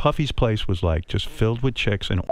Puffy's place was like just filled with chicks and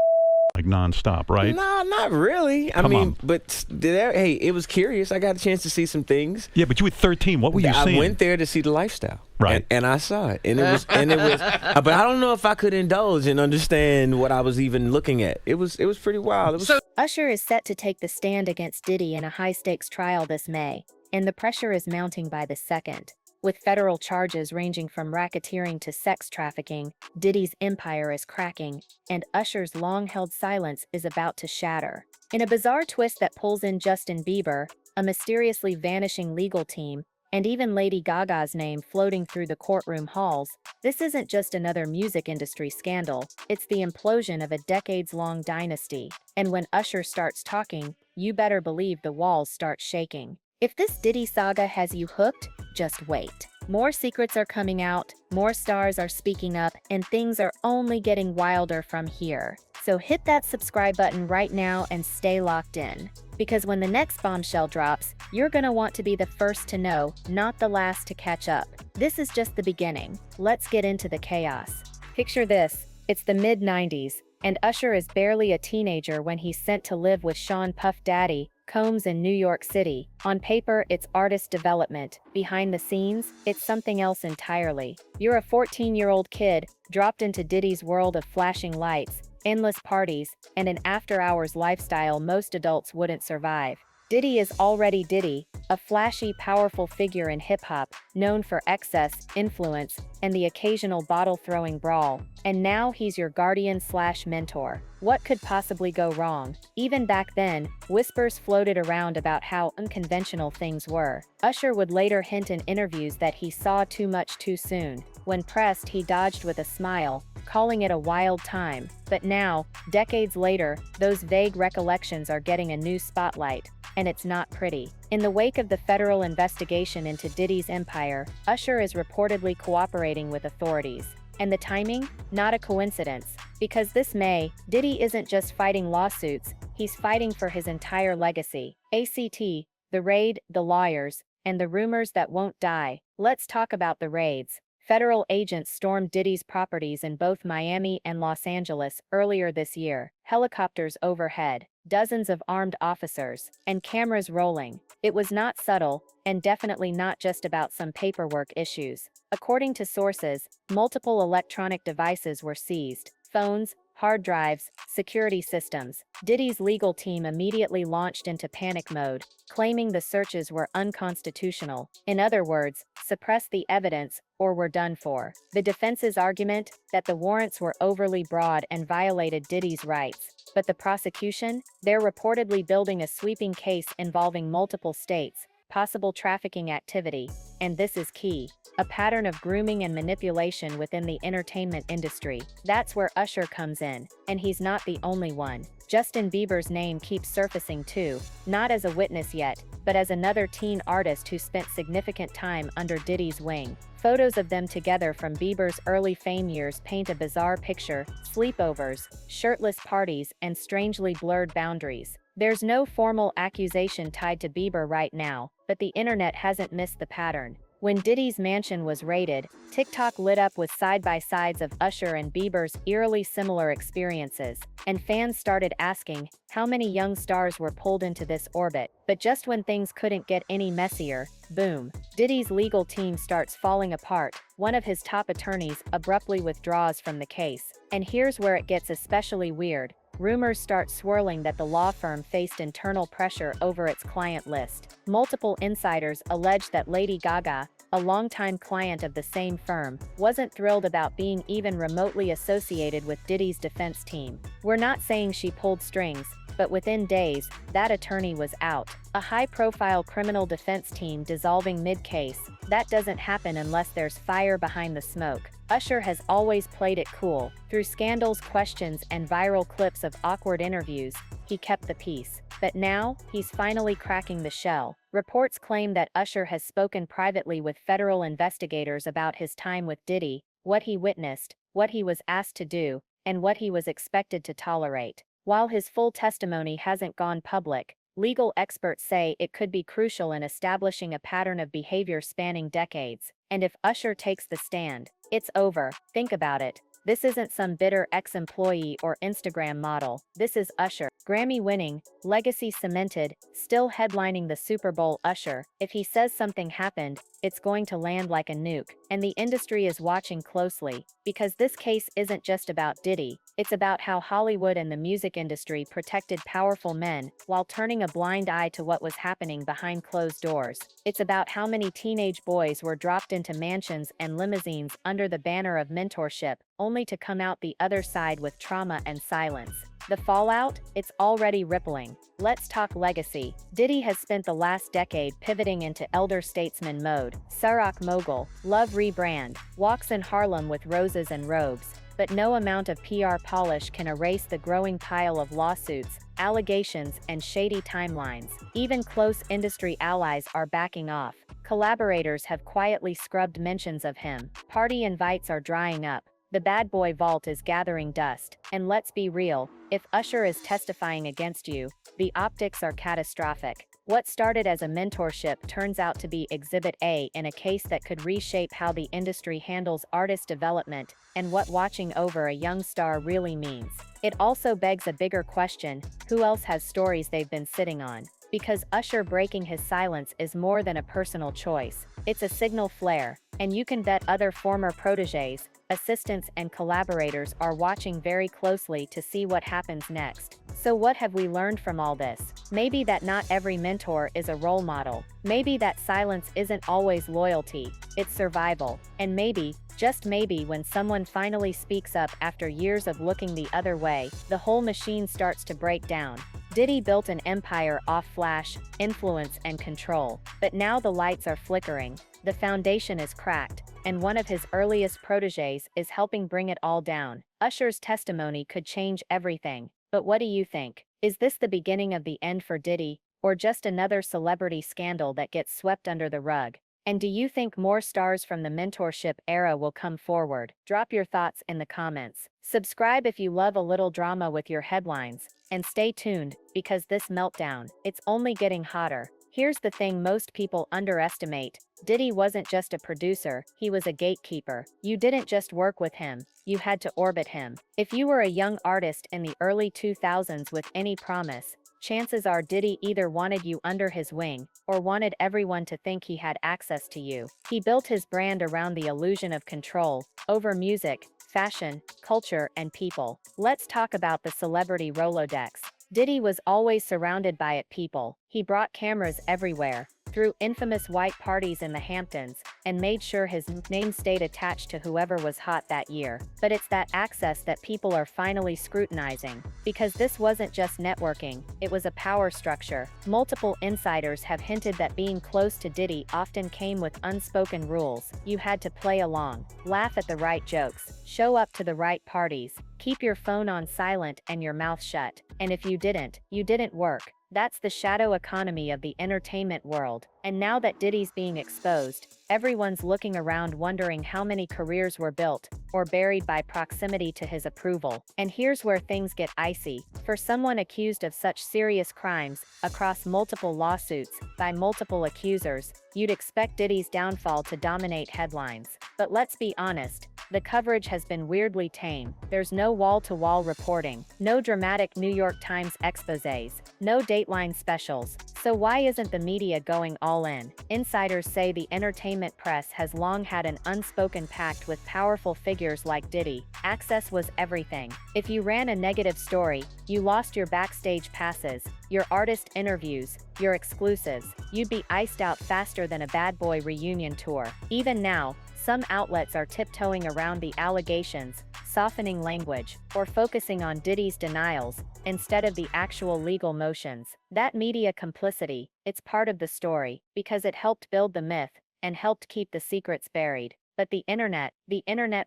like nonstop, right? No, not really. I Come mean, on. but hey, it was curious. I got a chance to see some things. Yeah, but you were 13. What were you seeing? I went there to see the lifestyle, Right. And I saw it, and it was, but I don't know if I could indulge and understand what I was even looking at. It was pretty wild. It was. Usher is set to take the stand against Diddy in a high-stakes trial this May, and the pressure is mounting by the second. With federal charges ranging from racketeering to sex trafficking, Diddy's empire is cracking, and Usher's long-held silence is about to shatter. In a bizarre twist that pulls in Justin Bieber, a mysteriously vanishing legal team, and even Lady Gaga's name floating through the courtroom halls, this isn't just another music industry scandal, it's the implosion of a decades-long dynasty. And when Usher starts talking, you better believe the walls start shaking. If this Diddy saga has you hooked, just wait. More secrets are coming out, more stars are speaking up, and things are only getting wilder from here. So hit that subscribe button right now and stay locked in. Because when the next bombshell drops, you're gonna want to be the first to know, not the last to catch up. This is just the beginning. Let's get into the chaos. Picture this, it's the mid-90s, and Usher is barely a teenager when he's sent to live with Sean Puff Daddy Combs in New York City. On paper, it's artist development. Behind the scenes, it's something else entirely. You're a 14-year-old kid, dropped into Diddy's world of flashing lights, endless parties, and an after-hours lifestyle most adults wouldn't survive. Diddy is already Diddy, a flashy, powerful figure in hip-hop, known for excess, influence, and the occasional bottle-throwing brawl. And now he's your guardian/mentor. What could possibly go wrong? Even back then, whispers floated around about how unconventional things were. Usher would later hint in interviews that he saw too much too soon. When pressed, he dodged with a smile, calling it a wild time. But now, decades later, those vague recollections are getting a new spotlight. And it's not pretty. In the wake of the federal investigation into Diddy's empire, Usher is reportedly cooperating with authorities. And the timing? Not a coincidence. Because this May, Diddy isn't just fighting lawsuits, he's fighting for his entire legacy. ACT, the raid, the lawyers, and the rumors that won't die. Let's talk about the raids. Federal agents stormed Diddy's properties in both Miami and Los Angeles earlier this year. Helicopters overhead, dozens of armed officers, and cameras rolling. It was not subtle, and definitely not just about some paperwork issues. According to sources, multiple electronic devices were seized: phones, hard drives, security systems. Diddy's legal team immediately launched into panic mode, claiming the searches were unconstitutional. In other words, suppress the evidence or we're done for. The defense's argument, that the warrants were overly broad and violated Diddy's rights. But the prosecution? They're reportedly building a sweeping case involving multiple states, possible trafficking activity, and this is key, a pattern of grooming and manipulation within the entertainment industry. That's where Usher comes in, and he's not the only one. Justin Bieber's name keeps surfacing too, not as a witness yet, but as another teen artist who spent significant time under Diddy's wing. Photos of them together from Bieber's early fame years paint a bizarre picture: sleepovers, shirtless parties, and strangely blurred boundaries. There's no formal accusation tied to Bieber right now, but the internet hasn't missed the pattern. When Diddy's mansion was raided, TikTok lit up with side-by-sides of Usher and Bieber's eerily similar experiences, and fans started asking how many young stars were pulled into this orbit. But just when things couldn't get any messier, boom, Diddy's legal team starts falling apart. One of his top attorneys abruptly withdraws from the case. And here's where it gets especially weird. Rumors start swirling that the law firm faced internal pressure over its client list. Multiple insiders allege that Lady Gaga, a longtime client of the same firm, wasn't thrilled about being even remotely associated with Diddy's defense team. We're not saying she pulled strings, but within days, that attorney was out. A high-profile criminal defense team dissolving mid-case. That doesn't happen unless there's fire behind the smoke. Usher has always played it cool. Through scandals, questions, and viral clips of awkward interviews, he kept the peace. But now, he's finally cracking the shell. Reports claim that Usher has spoken privately with federal investigators about his time with Diddy, what he witnessed, what he was asked to do, and what he was expected to tolerate. While his full testimony hasn't gone public, legal experts say it could be crucial in establishing a pattern of behavior spanning decades. And if Usher takes the stand, it's over. Think about it. This isn't some bitter ex-employee or Instagram model. This is Usher. Grammy-winning, legacy cemented, still headlining the Super Bowl. Usher. If he says something happened, it's going to land like a nuke. And the industry is watching closely. Because this case isn't just about Diddy, it's about how Hollywood and the music industry protected powerful men while turning a blind eye to what was happening behind closed doors. It's about how many teenage boys were dropped into mansions and limousines under the banner of mentorship, only to come out the other side with trauma and silence. The fallout? It's already rippling. Let's talk legacy. Diddy has spent the last decade pivoting into elder statesman mode. Ciroc mogul, love rebrand, walks in Harlem with roses and robes. But no amount of PR polish can erase the growing pile of lawsuits, allegations, and shady timelines. Even close industry allies are backing off. Collaborators have quietly scrubbed mentions of him. Party invites are drying up. The bad boy vault is gathering dust. And let's be real, if Usher is testifying against you, the optics are catastrophic. What started as a mentorship turns out to be Exhibit A in a case that could reshape how the industry handles artist development and what watching over a young star really means. It also begs a bigger question: who else has stories they've been sitting on? Because Usher breaking his silence is more than a personal choice. It's a signal flare, and you can bet other former proteges, assistants, and collaborators are watching very closely to see what happens next. So what have we learned from all this? Maybe that not every mentor is a role model. Maybe that silence isn't always loyalty, it's survival. And maybe, just maybe, when someone finally speaks up after years of looking the other way, the whole machine starts to break down. Diddy built an empire off flash, influence, and control. But now the lights are flickering, the foundation is cracked, and one of his earliest proteges is helping bring it all down. Usher's testimony could change everything. But what do you think? Is this the beginning of the end for Diddy, or just another celebrity scandal that gets swept under the rug? And do you think more stars from the mentorship era will come forward? Drop your thoughts in the comments. Subscribe if you love a little drama with your headlines, and stay tuned, because this meltdown, it's only getting hotter. Here's the thing most people underestimate: Diddy wasn't just a producer, he was a gatekeeper. You didn't just work with him, you had to orbit him. If you were a young artist in the early 2000s with any promise, chances are Diddy either wanted you under his wing, or wanted everyone to think he had access to you. He built his brand around the illusion of control, over music, fashion, culture, and people. Let's talk about the celebrity Rolodex. Diddy was always surrounded by people. He brought cameras everywhere, threw infamous white parties in the Hamptons, and made sure his name stayed attached to whoever was hot that year. But it's that access that people are finally scrutinizing. Because this wasn't just networking, it was a power structure. Multiple insiders have hinted that being close to Diddy often came with unspoken rules. You had to play along, laugh at the right jokes, show up to the right parties, keep your phone on silent and your mouth shut. And if you didn't work. That's the shadow economy of the entertainment world. And now that Diddy's being exposed, everyone's looking around wondering how many careers were built or buried by proximity to his approval. And here's where things get icy. For someone accused of such serious crimes, across multiple lawsuits, by multiple accusers, you'd expect Diddy's downfall to dominate headlines. But let's be honest, the coverage has been weirdly tame. There's no wall-to-wall reporting, no dramatic New York Times exposés, no Dateline specials. So why isn't the media going all in? Insiders say the entertainment press has long had an unspoken pact with powerful figures like Diddy. Access was everything. If you ran a negative story, you lost your backstage passes, your artist interviews, your exclusives. You'd be iced out faster than a Bad Boy reunion tour. Even now, some outlets are tiptoeing around the allegations, softening language, or focusing on Diddy's denials, instead of the actual legal motions. That media complicity, it's part of the story, because it helped build the myth, and helped keep the secrets buried. But the internet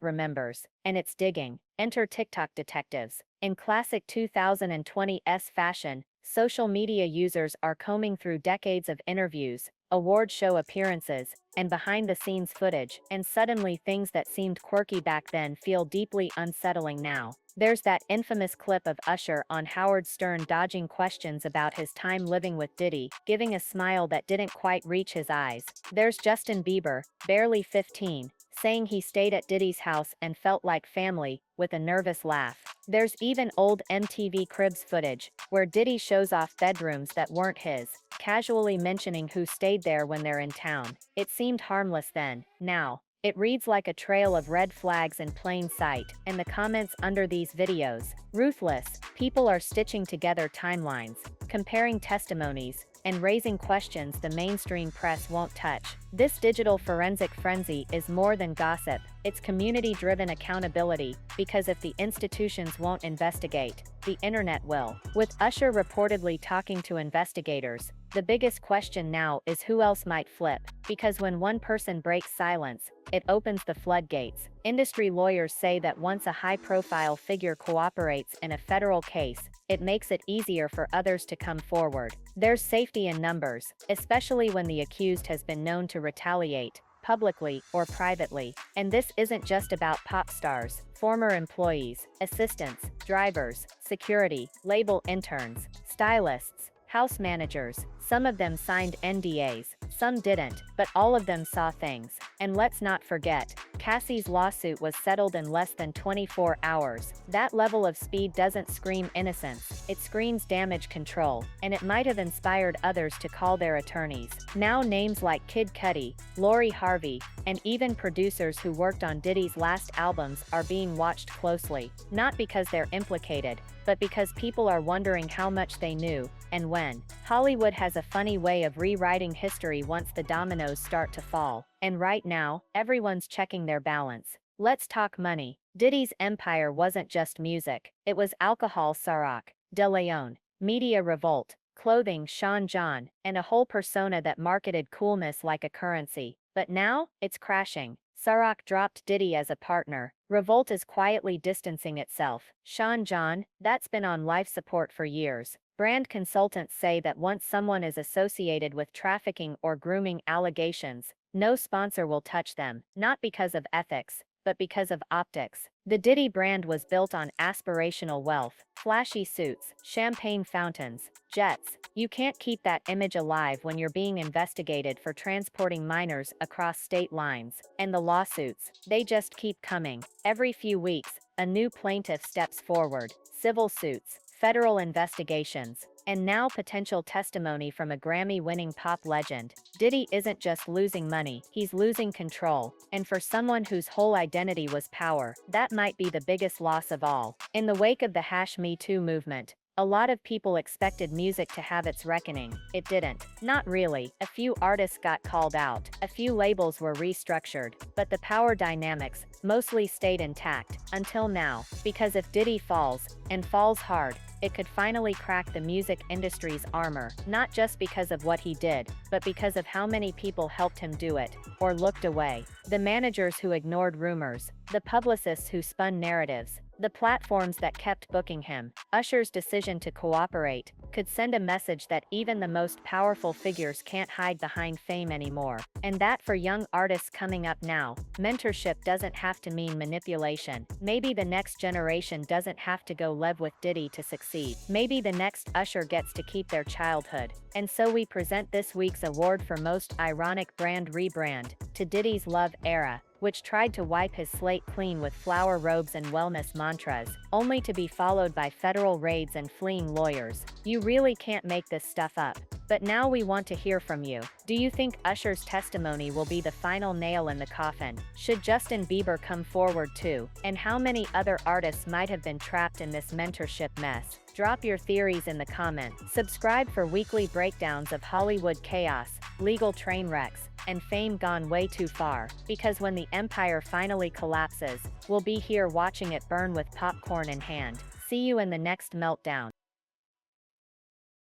remembers, and it's digging. Enter TikTok detectives. In classic 2020s fashion, social media users are combing through decades of interviews, award show appearances, and behind-the-scenes footage, and suddenly things that seemed quirky back then feel deeply unsettling now. There's that infamous clip of Usher on Howard Stern dodging questions about his time living with Diddy, giving a smile that didn't quite reach his eyes. There's Justin Bieber, barely 15, saying he stayed at Diddy's house and felt like family, with a nervous laugh. There's even old MTV Cribs footage, where Diddy shows off bedrooms that weren't his, casually mentioning who stayed there when they're in town. It seemed harmless then. Now, it reads like a trail of red flags in plain sight, and the comments under these videos, ruthless. People are stitching together timelines, comparing testimonies, and raising questions the mainstream press won't touch. This digital forensic frenzy is more than gossip, it's community-driven accountability, because if the institutions won't investigate, the internet will. With Usher reportedly talking to investigators, the biggest question now is who else might flip, because when one person breaks silence, it opens the floodgates. Industry lawyers say that once a high-profile figure cooperates in a federal case, it makes it easier for others to come forward. There's safety in numbers, especially when the accused has been known to retaliate, publicly or privately. And this isn't just about pop stars, former employees, assistants, drivers, security, label interns, stylists, house managers. Some of them signed NDAs, some didn't, but all of them saw things. And let's not forget, Cassie's lawsuit was settled in less than 24 hours. That level of speed doesn't scream innocence, it screams damage control, and it might have inspired others to call their attorneys. Now names like Kid Cudi, Lori Harvey, and even producers who worked on Diddy's last albums are being watched closely, not because they're implicated, but because people are wondering how much they knew, and when. Hollywood has a funny way of rewriting history once the dominoes start to fall. And right now, everyone's checking their balance. Let's talk money. Diddy's empire wasn't just music. It was alcohol, Ciroc, De Leon, media revolt, clothing, Sean John, and a whole persona that marketed coolness like a currency. But now, it's crashing. Ciroc dropped Diddy as a partner. Revolt is quietly distancing itself. Sean John, that's been on life support for years. Brand consultants say that once someone is associated with trafficking or grooming allegations, no sponsor will touch them, not because of ethics, but because of optics. The Diddy brand was built on aspirational wealth, flashy suits, champagne fountains, jets. You can't keep that image alive when you're being investigated for transporting minors across state lines. And the lawsuits, they just keep coming. Every few weeks, a new plaintiff steps forward. Civil suits, federal investigations, and now potential testimony from a Grammy-winning pop legend. Diddy isn't just losing money, he's losing control. And for someone whose whole identity was power, that might be the biggest loss of all. In the wake of the #Me Too movement, a lot of people expected music to have its reckoning. It didn't. Not really. A few artists got called out, a few labels were restructured, but the power dynamics mostly stayed intact, until now. Because if Diddy falls, and falls hard, it could finally crack the music industry's armor, not just because of what he did, but because of how many people helped him do it, or looked away. The managers who ignored rumors, the publicists who spun narratives, the platforms that kept booking him. Usher's decision to cooperate could send a message that even the most powerful figures can't hide behind fame anymore. And that for young artists coming up now, mentorship doesn't have to mean manipulation. Maybe the next generation doesn't have to go live with Diddy to succeed. Maybe the next Usher gets to keep their childhood. And so we present this week's award for most ironic brand rebrand to Diddy's Love Era, which tried to wipe his slate clean with flower robes and wellness mantras, only to be followed by federal raids and fleeing lawyers. You really can't make this stuff up. But now we want to hear from you. Do you think Usher's testimony will be the final nail in the coffin? Should Justin Bieber come forward too? And how many other artists might have been trapped in this mentorship mess? Drop your theories in the comments. Subscribe for weekly breakdowns of Hollywood chaos, legal train wrecks, and fame gone way too far. Because when the empire finally collapses, we'll be here watching it burn with popcorn in hand. See you in the next meltdown.